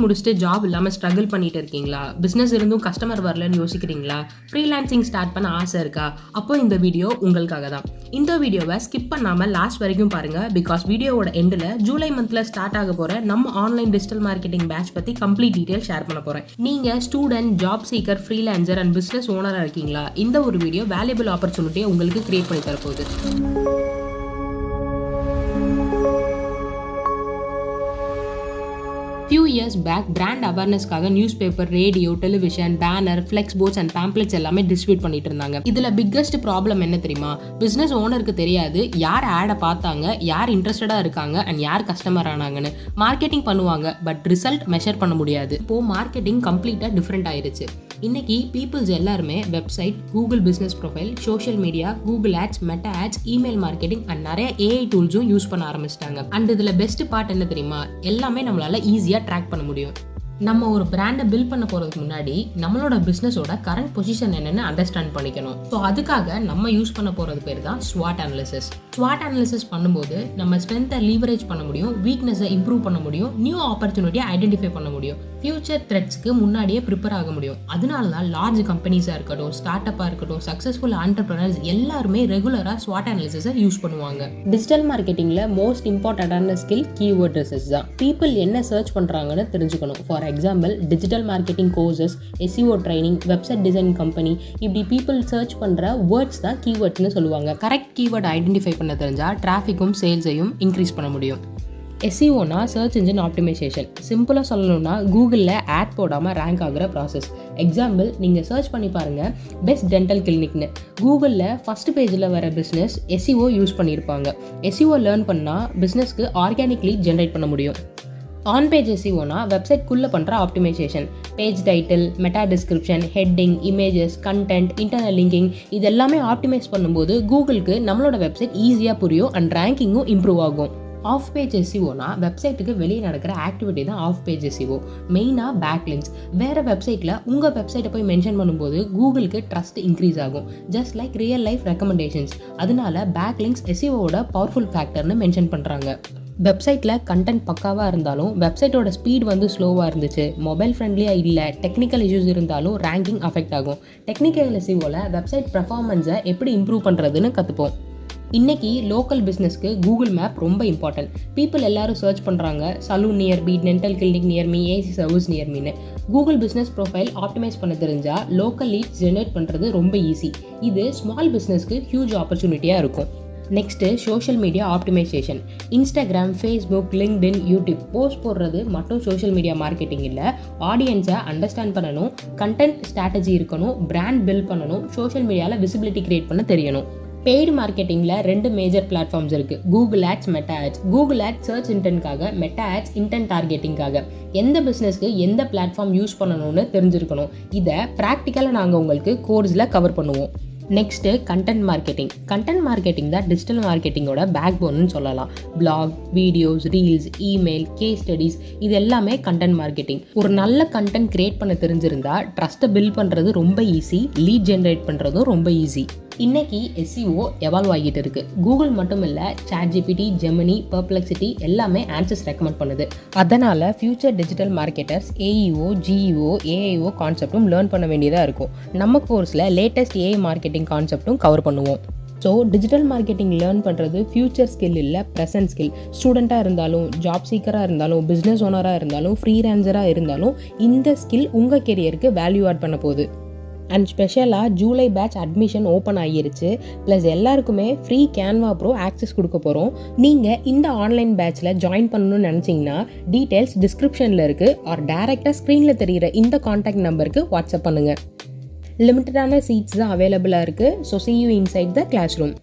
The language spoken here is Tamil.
முடிச்சுட்டு ஜாப் இல்லாமல் ஸ்ட்ரகிள் பண்ணிட்டு இருக்கீங்களா? பிஸ்னஸ் இருந்தும் கஸ்டமர் வரலன்னு யோசிக்கிறீங்களா? ஃப்ரீலான்சிங் ஸ்டார்ட் பண்ண ஆசை இருக்கா? அப்போ இந்த வீடியோ உங்களுக்காக தான். இந்த வீடியோவை ஸ்கிப் பண்ணாமல் லாஸ்ட் வரைக்கும் பாருங்க. பிகாஸ் வீடியோவோட எண்டில் ஜூலை மந்த்ல ஸ்டார்ட் ஆக போற நம்ம ஆன்லைன் டிஜிட்டல் மார்க்கெட்டிங் பேட்ச் பத்தி கம்ப்ளீட் டீடைல் ஷேர் பண்ண போறேன். நீங்க student, job seeker, freelancer and business ஓனரா இருக்கீங்களா? இந்த ஒரு வீடியோ வேல்யூபிள் ஆப்பர்ச்சுனிட்டியை உங்களுக்கு கிரியேட் பண்ணி தரப்போகுது. Few years back, brand awareness-காக newspaper, radio, television, banner, flex boards and pamphlets எல்லாமே டிஸ்ட்ரிபியூட் பண்ணிட்டு இருந்தாங்க. இதுல பிக்கஸ்ட் ப்ராப்ளம் என்ன தெரியுமா? பிசினஸ் ஓனருக்கு தெரியாது யார் ஆடை பார்த்தாங்க, யார் இன்ட்ரெஸ்டடா இருக்காங்க அண்ட் யார் கஸ்டமர் ஆனாங்கன்னு. மார்க்கெட்டிங் பண்ணுவாங்க, பட் ரிசல்ட் மெஷர் பண்ண முடியாது. இப்போ மார்க்கெட்டிங் கம்ப்ளீட்டா டிஃப்ரெண்ட் ஆயிருச்சு. இன்னைக்கு பீப்புள்ஸ் எல்லாருமே website, Google business profile, social media, Google ads, Meta ads, email marketing and நிறைய ஏஐ டூல்ஸும் யூஸ் பண்ண ஆரம்பிச்சிட்டாங்க. அண்ட் இதுல பெஸ்ட் பார்ட் என்ன தெரியுமா? எல்லாமே நம்மளால ஈஸியா ட்ராக் பண்ண முடியும். நம்ம ஒரு பிராண்டை பில்ட் பண்ண போறதுக்கு முன்னாடி நம்மளோட பிசினஸோட கரண்ட் பொசிஷன் என்னன்னு அண்டர்ஸ்டாண்ட் பண்ணிக்கணும். ஸோ அதுக்காக நம்ம யூஸ் பண்ண போறது பேர் தான் SWOT அனாலிசிஸ். SWOT அனாலிசிஸ் பண்ணும்போது நம்ம ஸ்ட்ரென்த்தை லீவரேஜ் பண்ண முடியும், வீக்னஸை இம்ப்ரூவ் பண்ண முடியும், நியூ ஆப்பர்ச்சுனிட்டியை ஐடென்டிஃபை பண்ண முடியும், ஃபியூச்சர் த்ரெட்ஸ்க்கு முன்னாடியே ப்ரிப்பேர் ஆக முடியும். அதனால தான் லார்ஜ் கம்பெனிஸாக இருக்கட்டும், ஸ்டார்ட் அப்பாக இருக்கட்டும், சக்ஸஸ்ஃபுல் ஆண்டர்பிரனர்ஸ் எல்லாருமே ரெகுலராக SWOT அனாலிசிஸை யூஸ் பண்ணுவாங்க. டிஜிட்டல் மார்க்கெட்டிங்ல மோஸ்ட் இம்பார்ட்டன்டான ஸ்கில் கீவேர்ட் ரிசர்ச் தான். பீப்புள் என்ன சர்ச் பண்றாங்கன்னு தெரிஞ்சுக்கணும். For example, digital marketing courses, SEO training, website design company, இப்படி பீப்புள் சர்ச் பண்ற வேர்ட்ஸ் தான் கீவேர்ட்ஸ்னு சொல்லுவாங்க. கரெக்ட் கீவேர்ட் ஐடென்டிஃபை பண்ண தெரிஞ்சா டிராஃபிக்கும் சேல்ஸையும் இன்க்ரீஸ் பண்ண முடியும். SEOனா சர்ச் இன்ஜின் ஆப்டிமைசேஷன். சிம்பிளாக சொல்லணும்னா கூகுளில் ஆட் போடாமல் ரேங்க் ஆகிற ப்ராசஸ். எக்ஸாம்பிள், நீங்கள் சர்ச் பண்ணி பாருங்கள் பெஸ்ட் டென்டல் கிளினிக்னு. கூகுளில் ஃபர்ஸ்ட் பேஜில் வர பிஸ்னஸ் SEO யூஸ் பண்ணியிருப்பாங்க. SEO லேர்ன் பண்ணால் பிஸ்னஸ்க்கு ஆர்கானிக் லீட் ஜென்ரேட் பண்ண முடியும். ஆன் பேஜ் SEOனா வெப்சைட்குள்ளே பண்ணுற optimisation. Page title, meta description, heading, images, content, internal linking இது எல்லாமே ஆப்டிமைஸ் பண்ணும்போது கூகுளுக்கு நம்மளோட வெப்சைட் ஈஸியாக புரியும் அண்ட் ரேங்கிங்கும் இம்ப்ரூவ் ஆகும். ஆஃப் பேஜ் SEOனா வெப்சைட்டுக்கு வெளியே நடக்கிற ஆக்டிவிட்டி தான் ஆஃப் பேஜ் SEO. மெயினாக பேக்லிங்க்ஸ். வேறு வெப்சைட்டில் உங்கள் வெப்சைட்டை போய் மென்ஷன் பண்ணும்போது கூகுளுக்கு ட்ரஸ்ட் இன்க்ரீஸ் ஆகும், just like real life recommendations. அதனால பேக்லிங்க்ஸ் SEOவோட பவர்ஃபுல் ஃபேக்டர்னு மென்ஷன் பண்ணுறாங்க. வெப்சைட்டில் கண்டென்ட் பக்காவாக இருந்தாலும் வெப்சைட்டோட ஸ்பீட் ஸ்லோவாக இருந்துச்சு, மொபைல் ஃப்ரெண்ட்லியாக இல்லை, டெக்னிக்கல் இஷ்யூஸ் இருந்தாலும் ரேங்கிங் அஃபெக்ட் ஆகும். டெக்னிக்கல் SEOவில் வெப்சைட் பர்ஃபார்மன்ஸை எப்படி இம்ப்ரூவ் பண்ணுறதுன்னு கற்றுப்போம். இன்னைக்கு லோக்கல் பிஸ்னஸ்க்கு கூகுள் மேப் ரொம்ப இம்பார்ட்டன்ட். பீப்புள் எல்லாரும் சர்ச் பண்ணுறாங்க saloon near me, dental clinic near me, AC service near மீன்னு. கூகுள் பிஸ்னஸ் ப்ரொஃபைல் ஆப்டிமைஸ் பண்ண தெரிஞ்சால் லோக்கல் லீட்ஸ் ஜென்ரேட் பண்ணுறது ரொம்ப ஈஸி. இது ஸ்மால் பிஸ்னஸ்க்கு ஹியூஜ் ஆப்பர்ச்சுனிட்டியாக இருக்கும். Next social media optimisation. Instagram, Facebook, LinkedIn, YouTube post போடுறது மட்டும் சோஷியல் மீடியா மார்க்கெட்டிங் இல்லை. ஆடியன்ஸை அண்டர்ஸ்டாண்ட் பண்ணணும், கண்டென்ட் ஸ்ட்ராட்டஜி இருக்கணும், பிராண்ட் பில்ட் பண்ணணும், சோஷியல் மீடியாவில் விசிபிலிட்டி கிரியேட் பண்ண தெரியணும். பெய்டு மார்க்கெட்டிங்கில் 2 மேஜர் பிளாட்ஃபார்ம்ஸ் இருக்குது, Google ads, Meta ads. Google ads search இன்டென்ட்காக, மெட்டா ஆட்ஸ் இன்டென்ட் டார்கெட்டிங்காக. எந்த பிஸ்னஸ்க்கு எந்த பிளாட்ஃபார்ம் யூஸ் பண்ணணும்னு தெரிஞ்சிருக்கணும். இதை ப்ராக்டிக்கலாக நாங்கள் உங்களுக்கு கோர்ஸில் கவர் பண்ணுவோம். Next content marketing. Content marketing தான் டிஜிட்டல் மார்க்கெட்டிங்கோட பேக் போன்னு சொல்லலாம். Blog, videos, reels, email, case studies இது எல்லாமே கண்டென்ட் மார்க்கெட்டிங். ஒரு நல்ல கண்டென்ட் கிரியேட் பண்ண தெரிஞ்சிருந்தா ட்ரஸ்ட்டை பில்ட் பண்ணுறது ரொம்ப ஈஸி, லீட் ஜென்ரேட் பண்ணுறதும் ரொம்ப ஈஸி. இன்னைக்கு SEO எவால்வ் ஆகிட்டு இருக்கு. கூகுள் மட்டும் இல்லை, ChatGPT, ஜெமினி, பெர்ப்ளெக்சிட்டி எல்லாமே ஆன்சர்ஸ் ரெக்கமெண்ட் பண்ணுது. அதனால future digital marketers AEO, GEO, AIO கான்செப்டும் லேர்ன் பண்ண வேண்டியதாக இருக்கும். நம்ம கோர்ஸில் லேட்டஸ்ட் AI மார்க்கெட்டிங் கான்செப்டும் கவர் பண்ணுவோம். ஸோ டிஜிட்டல் மார்க்கெட்டிங் லேர்ன் பண்ணுறது ஃபியூச்சர் ஸ்கில் இல்லை, ப்ரெசன்ட் ஸ்கில். ஸ்டூடெண்ட்டாக இருந்தாலும், ஜாப் சீக்கராக இருந்தாலும், பிஸ்னஸ் ஓனராக இருந்தாலும், ஃப்ரீலான்சராக இருந்தாலும் இந்த ஸ்கில் உங்கள் கெரியருக்கு வேல்யூ ஆட் பண்ண போகுது. அண்ட் ஸ்பெஷலாக ஜூலை பேட்ச் அட்மிஷன் ஓப்பன் ஆகிருச்சு. ப்ளஸ் எல்லாருக்குமே ஃப்ரீ கேன்வா ப்ரோ ஆக்சஸ் கொடுக்க போகிறோம். நீங்கள் இந்த ஆன்லைன் பேட்ச்சில் ஜாயின் பண்ணணும்னு நினச்சிங்கன்னா டீட்டெயில்ஸ் டிஸ்கிரிப்ஷனில் இருக்குது. ஆர் டேரெக்டாக ஸ்க்ரீனில் தெரிகிற இந்த காண்டாக்ட் நம்பருக்கு வாட்ஸ்அப் பண்ணுங்கள். லிமிட்டடான சீட்ஸ் தான் அவைலபிளாக இருக்குது. So see you inside the classroom.